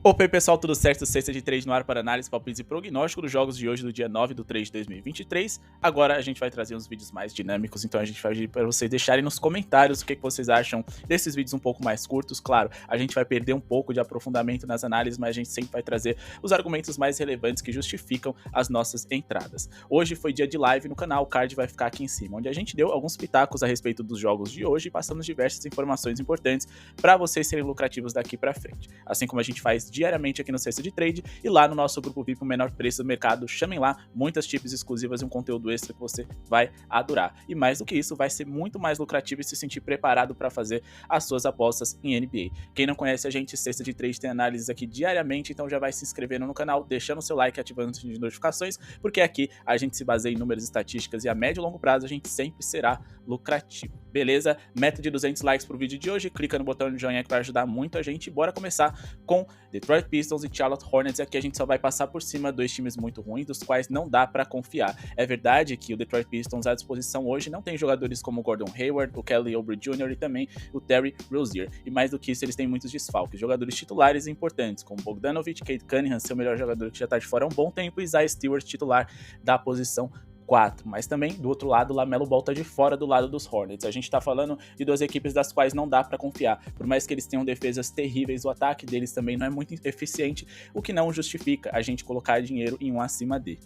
Opa, e aí pessoal, tudo certo? Sexta de 3 no ar para análise, palpites e prognóstico dos jogos de hoje, do dia 9 de 3 de 2023. Agora a gente vai trazer uns vídeos mais dinâmicos, então a gente vai pedir para vocês deixarem nos comentários o que vocês acham desses vídeos um pouco mais curtos. Claro, a gente vai perder um pouco de aprofundamento nas análises, mas a gente sempre vai trazer os argumentos mais relevantes que justificam as nossas entradas. Hoje foi dia de live no canal, o card vai ficar aqui em cima, onde a gente deu alguns pitacos a respeito dos jogos de hoje e passamos diversas informações importantes para vocês serem lucrativos daqui para frente. Assim como a gente faz diariamente aqui no Sexta de Trade e lá no nosso grupo VIP, o menor preço do mercado. Chamem lá, muitas tips exclusivas e um conteúdo extra que você vai adorar. E mais do que isso, vai ser muito mais lucrativo e se sentir preparado para fazer as suas apostas em NBA. Quem não conhece a gente, Sexta de Trade tem análises aqui diariamente, então já vai se inscrevendo no canal, deixando o seu like e ativando o sininho de notificações, porque aqui a gente se baseia em números e estatísticas e a médio e longo prazo a gente sempre será lucrativo. Beleza? Meta de 200 likes pro vídeo de hoje, clica no botão de joinha que vai ajudar muito a gente. Bora começar com Detroit Pistons e Charlotte Hornets. Aqui a gente só vai passar por cima dois times muito ruins, dos quais não dá pra confiar. É verdade que o Detroit Pistons à disposição hoje não tem jogadores como o Gordon Hayward, o Kelly Oubre Jr. e também o Terry Rozier. E mais do que isso, eles têm muitos desfalques. Jogadores titulares importantes, como Bogdanovic, Cade Cunningham, seu melhor jogador que já tá de fora há um bom tempo, e Isaiah Stewart, titular da posição 4, mas também do outro lado, LaMelo Ball tá de fora do lado dos Hornets. A gente tá falando de duas equipes das quais não dá pra confiar. Por mais que eles tenham defesas terríveis, o ataque deles também não é muito eficiente, o que não justifica a gente colocar dinheiro em um acima D.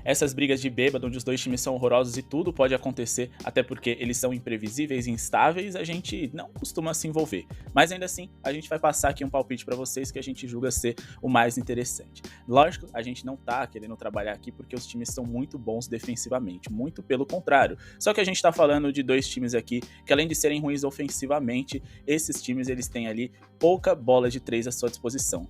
Essas brigas de bêbado, onde os dois times são horrorosos e tudo pode acontecer, até porque eles são imprevisíveis e instáveis, a gente não costuma se envolver. Mas ainda assim, a gente vai passar aqui um palpite para vocês que a gente julga ser o mais interessante. Lógico, a gente não tá querendo trabalhar aqui porque os times são muito bons defensivamente, muito pelo contrário. Só que a gente tá falando de dois times aqui que, além de serem ruins ofensivamente, esses times eles têm ali pouca bola de 3 à sua disposição.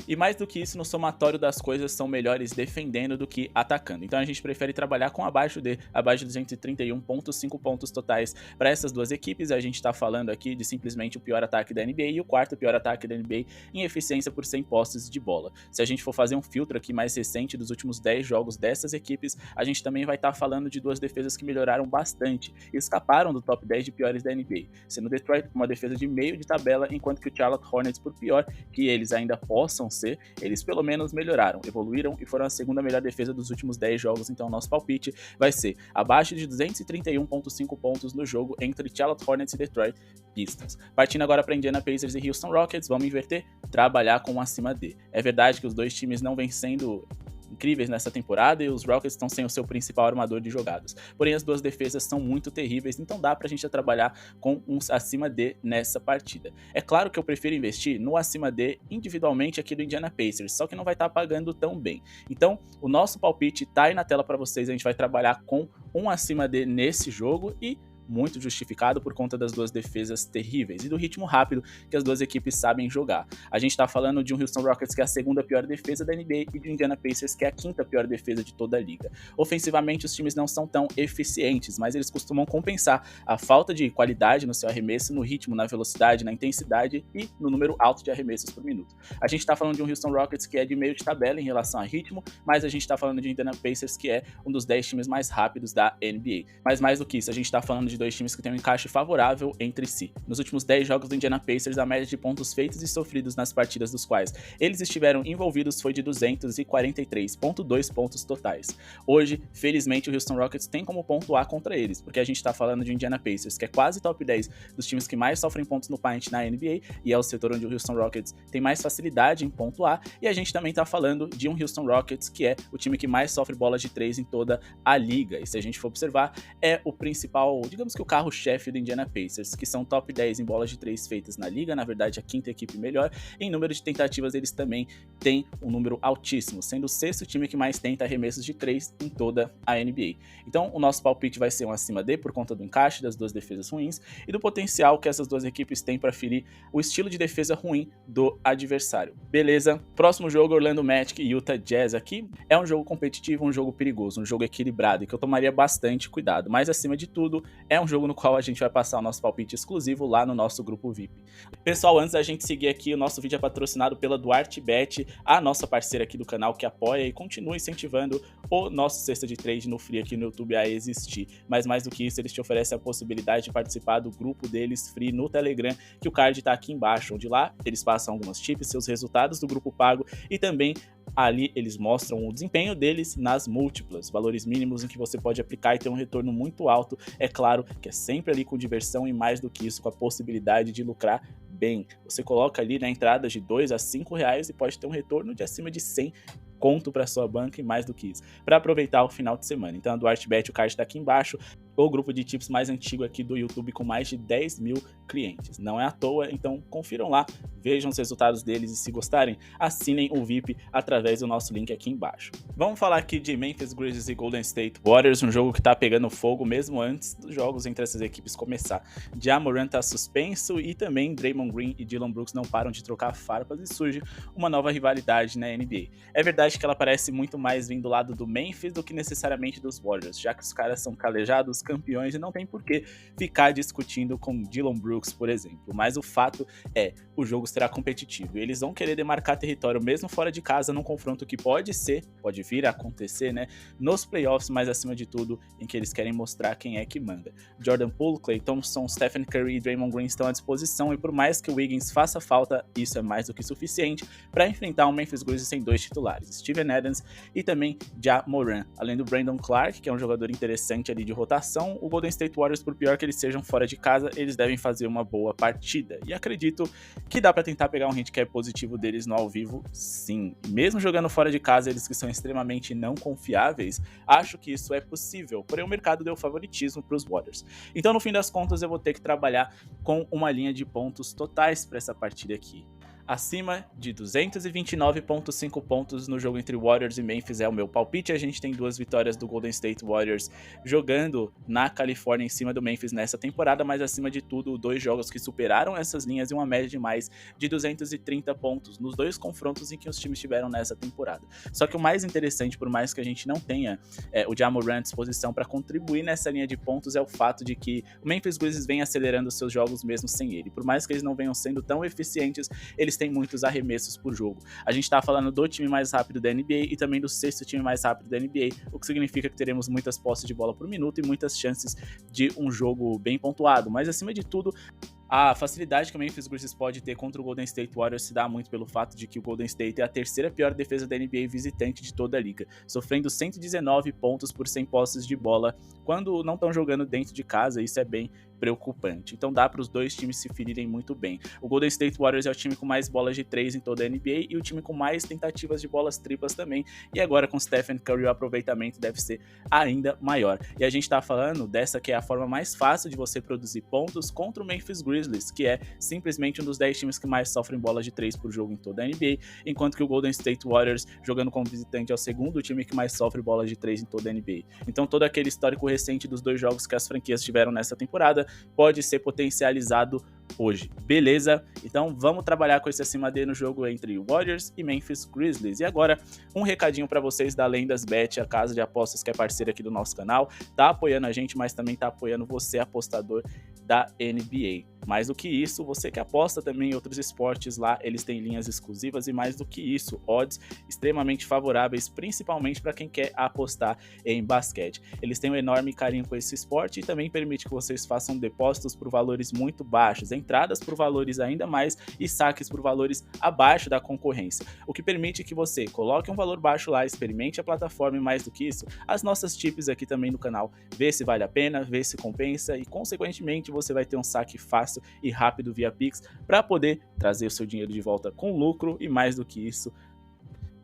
E mais do que isso, no somatório das coisas são melhores defendendo do que atacando. Então a gente prefere trabalhar com abaixo de 231,5 pontos totais para essas duas equipes. A gente está falando aqui de simplesmente o pior ataque da NBA e o quarto pior ataque da NBA em eficiência por 100 posses de bola. Se a gente for fazer um filtro aqui mais recente dos últimos 10 jogos dessas equipes, a gente também vai estar falando de duas defesas que melhoraram bastante e escaparam do top 10 de piores da NBA, sendo Detroit uma defesa de meio de tabela, enquanto que o Charlotte Hornets, por pior que eles ainda possam ser, eles pelo menos melhoraram, evoluíram e foram a segunda melhor defesa dos últimos 10 jogos. Então nosso palpite vai ser abaixo de 231,5 pontos no jogo entre Charlotte Hornets e Detroit Pistons. Partindo agora para Indiana Pacers e Houston Rockets, vamos inverter, trabalhar com um acima D. É verdade que os dois times não vêm sendo incríveis nessa temporada e os Rockets estão sem o seu principal armador de jogadas. Porém, as duas defesas são muito terríveis, então dá pra gente trabalhar com um acima D nessa partida. É claro que eu prefiro investir no acima D individualmente aqui do Indiana Pacers, só que não vai estar pagando tão bem. Então, o nosso palpite tá aí na tela para vocês, a gente vai trabalhar com um acima D nesse jogo e muito justificado por conta das duas defesas terríveis e do ritmo rápido que as duas equipes sabem jogar. A gente tá falando de um Houston Rockets que é a segunda pior defesa da NBA e de um Indiana Pacers que é a quinta pior defesa de toda a liga. Ofensivamente, os times não são tão eficientes, mas eles costumam compensar a falta de qualidade no seu arremesso, no ritmo, na velocidade, na intensidade e no número alto de arremessos por minuto. A gente tá falando de um Houston Rockets que é de meio de tabela em relação a ritmo, mas a gente tá falando de um Indiana Pacers que é um dos 10 times mais rápidos da NBA. Mas mais do que isso, a gente tá falando de dois times que têm um encaixe favorável entre si. Nos últimos 10 jogos do Indiana Pacers, a média de pontos feitos e sofridos nas partidas dos quais eles estiveram envolvidos foi de 243,2 pontos totais. Hoje, felizmente, o Houston Rockets tem como pontuar contra eles, porque a gente tá falando de Indiana Pacers, que é quase top 10 dos times que mais sofrem pontos no paint na NBA, e é o setor onde o Houston Rockets tem mais facilidade em pontuar, e a gente também tá falando de um Houston Rockets que é o time que mais sofre bolas de 3 em toda a liga, e se a gente for observar, é o principal, digamos que o carro-chefe do Indiana Pacers, que são top 10 em bolas de 3 feitas na liga, na verdade a quinta equipe melhor. Em número de tentativas eles também têm um número altíssimo, sendo o sexto time que mais tenta arremessos de 3 em toda a NBA. Então o nosso palpite vai ser um acima D por conta do encaixe das duas defesas ruins e do potencial que essas duas equipes têm para ferir o estilo de defesa ruim do adversário. Beleza? Próximo jogo, Orlando Magic e Utah Jazz. Aqui é um jogo competitivo, um jogo perigoso, um jogo equilibrado e que eu tomaria bastante cuidado, mas acima de tudo é um jogo no qual a gente vai passar o nosso palpite exclusivo lá no nosso grupo VIP. Pessoal, antes da gente seguir aqui, o nosso vídeo é patrocinado pela DuarteBet, a nossa parceira aqui do canal que apoia e continua incentivando o nosso Cesta de Trade no Free aqui no YouTube a existir. Mas mais do que isso, eles te oferecem a possibilidade de participar do grupo deles Free no Telegram, que o card tá aqui embaixo, onde lá eles passam algumas tips, seus resultados do grupo pago e também ali eles mostram o desempenho deles nas múltiplas, valores mínimos em que você pode aplicar e ter um retorno muito alto. É claro que é sempre ali com diversão e mais do que isso, com a possibilidade de lucrar bem. Você coloca ali na entrada de R$2 a R$5 e pode ter um retorno de acima de 100 conto para sua banca e mais do que isso, para aproveitar o final de semana. Então a DuarteBet, o card está aqui embaixo, o grupo de tips mais antigo aqui do YouTube com mais de 10 mil clientes. Não é à toa, então confiram lá, vejam os resultados deles e se gostarem, assinem o VIP através do nosso link aqui embaixo. Vamos falar aqui de Memphis Grizzlies e Golden State Warriors, um jogo que tá pegando fogo mesmo antes dos jogos entre essas equipes começar. Ja Morant tá suspenso e também Draymond Green e Dillon Brooks não param de trocar farpas e surge uma nova rivalidade na NBA. É verdade que ela parece muito mais vindo do lado do Memphis do que necessariamente dos Warriors, já que os caras são calejados, campeões e não tem por que ficar discutindo com Dillon Brooks, por exemplo. Mas o fato é, o jogo será competitivo e eles vão querer demarcar território mesmo fora de casa num confronto que pode vir a acontecer, né, nos playoffs, mas acima de tudo em que eles querem mostrar quem é que manda. Jordan Poole, Klay Thompson, Stephen Curry e Draymond Green estão à disposição e por mais que o Wiggins faça falta, isso é mais do que suficiente para enfrentar um Memphis Grizzlies sem dois titulares, Steven Adams e também Ja Morant. Além do Brandon Clark, que é um jogador interessante ali de rotação, o Golden State Warriors, por pior que eles sejam fora de casa, eles devem fazer uma boa partida. E acredito que dá para tentar pegar um handicap positivo deles no ao vivo, sim. Mesmo jogando fora de casa, eles que são extremamente não confiáveis, acho que isso é possível, porém o mercado deu favoritismo para os Warriors. Então, no fim das contas, eu vou ter que trabalhar com uma linha de pontos totais para essa partida aqui. Acima de 229,5 pontos no jogo entre Warriors e Memphis é o meu palpite. A gente tem duas vitórias do Golden State Warriors jogando na Califórnia em cima do Memphis nessa temporada, mas acima de tudo, dois jogos que superaram essas linhas e uma média de mais de 230 pontos nos dois confrontos em que os times tiveram nessa temporada. Só que o mais interessante, por mais que a gente não tenha o Ja Morant à disposição para contribuir nessa linha de pontos, é o fato de que o Memphis Grizzlies vem acelerando seus jogos mesmo sem ele. Por mais que eles não venham sendo tão eficientes, eles têm muitos arremessos por jogo. A gente tá falando do time mais rápido da NBA e também do sexto time mais rápido da NBA, o que significa que teremos muitas posses de bola por minuto e muitas chances de um jogo bem pontuado. Mas acima de tudo, a facilidade que o Memphis Grizzlies pode ter contra o Golden State Warriors se dá muito pelo fato de que o Golden State é a terceira pior defesa da NBA visitante de toda a liga, sofrendo 119 pontos por 100 posses de bola quando não estão jogando dentro de casa. Isso é bem preocupante. Então dá para os dois times se ferirem muito bem. O Golden State Warriors é o time com mais bolas de 3 em toda a NBA e o time com mais tentativas de bolas triplas também. E agora com Stephen Curry o aproveitamento deve ser ainda maior. E a gente tá falando dessa que é a forma mais fácil de você produzir pontos contra o Memphis Grizzlies, que é simplesmente um dos 10 times que mais sofrem bolas de 3 por jogo em toda a NBA, enquanto que o Golden State Warriors, jogando como visitante, é o segundo time que mais sofre bolas de 3 em toda a NBA. Então todo aquele histórico recente dos dois jogos que as franquias tiveram nessa temporada pode ser potencializado hoje, beleza? Então vamos trabalhar com esse acima D no jogo entre Warriors e Memphis Grizzlies. E agora, um recadinho para vocês da LendasBet, a casa de apostas que é parceira aqui do nosso canal, tá apoiando a gente, mas também tá apoiando você, apostador da NBA. Mais do que isso, você que aposta também em outros esportes lá, eles têm linhas exclusivas e mais do que isso, odds extremamente favoráveis, principalmente para quem quer apostar em basquete. Eles têm um enorme carinho com esse esporte e também permite que vocês façam depósitos por valores muito baixos, entradas por valores ainda mais e saques por valores abaixo da concorrência, o que permite que você coloque um valor baixo lá, experimente a plataforma e mais do que isso, as nossas tips aqui também no canal, vê se vale a pena, vê se compensa e consequentemente você vai ter um saque fácil e rápido via Pix para poder trazer o seu dinheiro de volta com lucro e mais do que isso,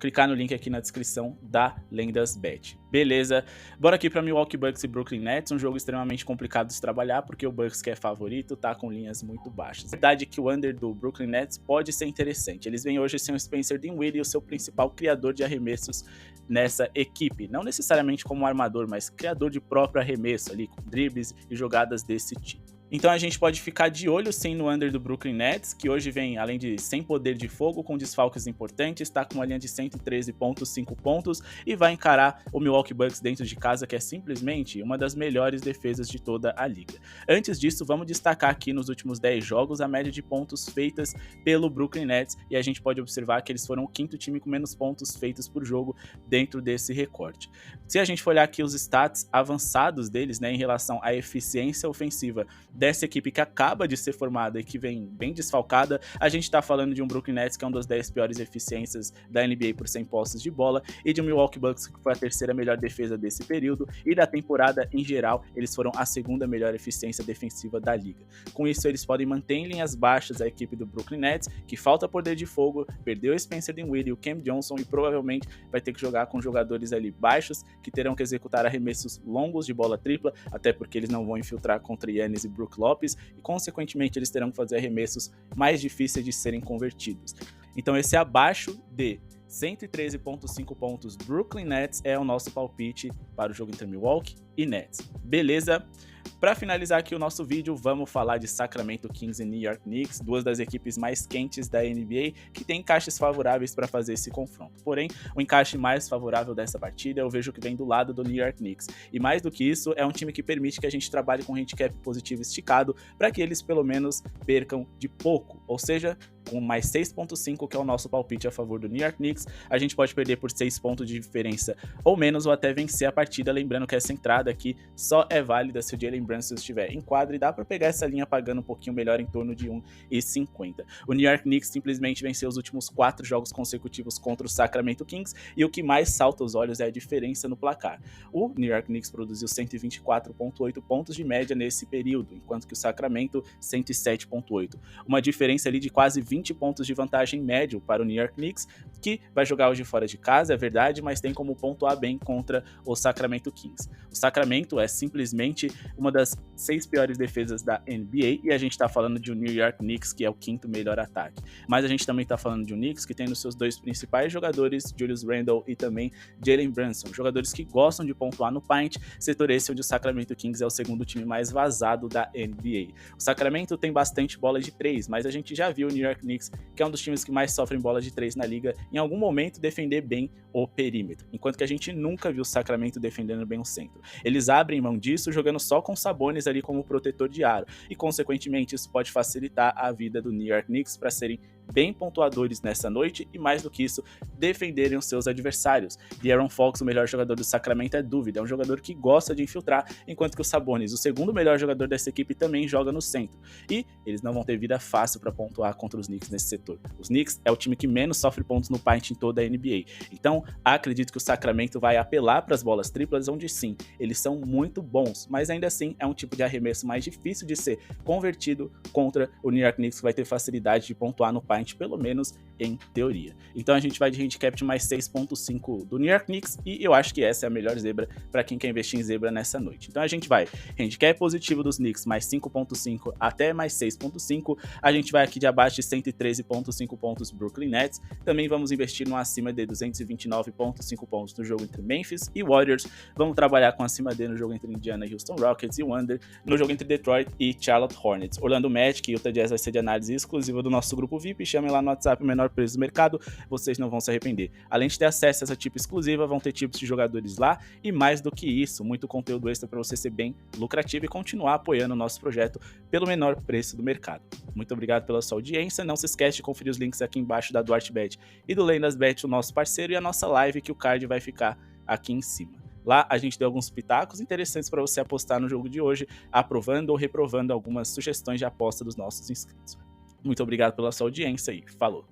clicar no link aqui na descrição da LendasBet. Beleza? Bora aqui para Milwaukee Bucks e Brooklyn Nets, um jogo extremamente complicado de se trabalhar, porque o Bucks, que é favorito, tá com linhas muito baixas. A verdade é que o under do Brooklyn Nets pode ser interessante. Eles vêm hoje sem o Spencer Dinwiddie, o seu principal criador de arremessos nessa equipe. Não necessariamente como armador, mas criador de próprio arremesso ali, com dribles e jogadas desse tipo. Então a gente pode ficar de olho sim no under do Brooklyn Nets, que hoje vem, além de sem poder de fogo, com desfalques importantes, está com uma linha de 113,5 pontos e vai encarar o Milwaukee Bucks dentro de casa, que é simplesmente uma das melhores defesas de toda a liga. Antes disso, vamos destacar aqui nos últimos 10 jogos a média de pontos feitas pelo Brooklyn Nets, e a gente pode observar que eles foram o quinto time com menos pontos feitos por jogo dentro desse recorte. Se a gente for olhar aqui os stats avançados deles, né, em relação à eficiência ofensiva dessa equipe que acaba de ser formada e que vem bem desfalcada, a gente tá falando de um Brooklyn Nets que é uma das 10 piores eficiências da NBA por 100 posses de bola, e de um Milwaukee Bucks que foi a terceira melhor defesa desse período, e da temporada em geral, eles foram a segunda melhor eficiência defensiva da liga. Com isso, eles podem manter em linhas baixas a equipe do Brooklyn Nets, que falta poder de fogo, perdeu o Spencer Dinwiddie e o Cam Johnson, e provavelmente vai ter que jogar com jogadores ali baixos, que terão que executar arremessos longos de bola tripla, até porque eles não vão infiltrar contra Giannis e Brook Lopes, e consequentemente eles terão que fazer arremessos mais difíceis de serem convertidos. Então esse abaixo de 113,5 pontos Brooklyn Nets é o nosso palpite para o jogo entre Milwaukee e Nets. Beleza? Para finalizar aqui o nosso vídeo, vamos falar de Sacramento Kings e New York Knicks, duas das equipes mais quentes da NBA, que têm encaixes favoráveis para fazer esse confronto. Porém, o encaixe mais favorável dessa partida eu vejo que vem do lado do New York Knicks. E mais do que isso, é um time que permite que a gente trabalhe com handicap positivo esticado para que eles pelo menos percam de pouco, ou seja, com mais 6,5, que é o nosso palpite a favor do New York Knicks, a gente pode perder por 6 pontos de diferença ou menos, ou até vencer a partida, lembrando que essa entrada aqui só é válida se o Jalen Brunson estiver em quadra, e dá para pegar essa linha pagando um pouquinho melhor, em torno de 1,50. O New York Knicks simplesmente venceu os últimos 4 jogos consecutivos contra o Sacramento Kings, e o que mais salta os olhos é a diferença no placar. O New York Knicks produziu 124,8 pontos de média nesse período, enquanto que o Sacramento 107,8. Uma diferença ali de quase 20 pontos de vantagem médio para o New York Knicks, que vai jogar hoje fora de casa, é verdade, mas tem como pontuar bem contra o Sacramento Kings. O Sacramento é simplesmente uma das 6 piores defesas da NBA, e a gente tá falando de um New York Knicks que é o 5º melhor ataque. Mas a gente também tá falando de um Knicks que tem nos seus 2 principais jogadores, Julius Randle e também Jalen Brunson, jogadores que gostam de pontuar no paint, setor esse onde o Sacramento Kings é o 2º time mais vazado da NBA. O Sacramento tem bastante bola de 3, mas a gente já viu o New York Knicks, que é um dos times que mais sofrem bola de 3 na liga, em algum momento defender bem o perímetro, enquanto que a gente nunca viu o Sacramento defendendo bem o centro. Eles abrem mão disso jogando só com Sabonis ali como protetor de aro, e consequentemente isso pode facilitar a vida do New York Knicks para serem bem pontuadores nessa noite, e mais do que isso, defenderem os seus adversários. De'Aaron Fox, o melhor jogador do Sacramento, é dúvida, é um jogador que gosta de infiltrar, enquanto que o Sabonis, o 2º melhor jogador dessa equipe, também joga no centro, e eles não vão ter vida fácil para pontuar contra os Knicks nesse setor. Os Knicks é o time que menos sofre pontos no paint em toda a NBA, então acredito que o Sacramento vai apelar para as bolas triplas, onde sim, eles são muito bons, mas ainda assim é um tipo de arremesso mais difícil de ser convertido contra o New York Knicks, que vai ter facilidade de pontuar no paint, pelo menos em teoria. Então a gente vai de handicap de mais 6,5 do New York Knicks, e eu acho que essa é a melhor zebra para quem quer investir em zebra nessa noite. Então a gente vai handicap positivo dos Knicks mais 5,5 até mais 6,5, a gente vai aqui de abaixo de 113,5 pontos Brooklyn Nets, também vamos investir no acima de 229,5 pontos no jogo entre Memphis e Warriors, vamos trabalhar com acima de no jogo entre Indiana e Houston Rockets, e o under no jogo entre Detroit e Charlotte Hornets. Orlando Magic e Utah Jazz vai ser de análise exclusiva do nosso grupo VIP, chamem lá no WhatsApp o menor preço do mercado, vocês não vão se arrepender. Além de ter acesso a essa tip exclusiva, vão ter tipos de jogadores lá, e mais do que isso, muito conteúdo extra para você ser bem lucrativo e continuar apoiando o nosso projeto pelo menor preço do mercado. Muito obrigado pela sua audiência, não se esquece de conferir os links aqui embaixo da DuarteBet e do LendasBet, o nosso parceiro, e a nossa live, que o card vai ficar aqui em cima. Lá a gente deu alguns pitacos interessantes para você apostar no jogo de hoje, aprovando ou reprovando algumas sugestões de aposta dos nossos inscritos. Muito obrigado pela sua audiência e falou!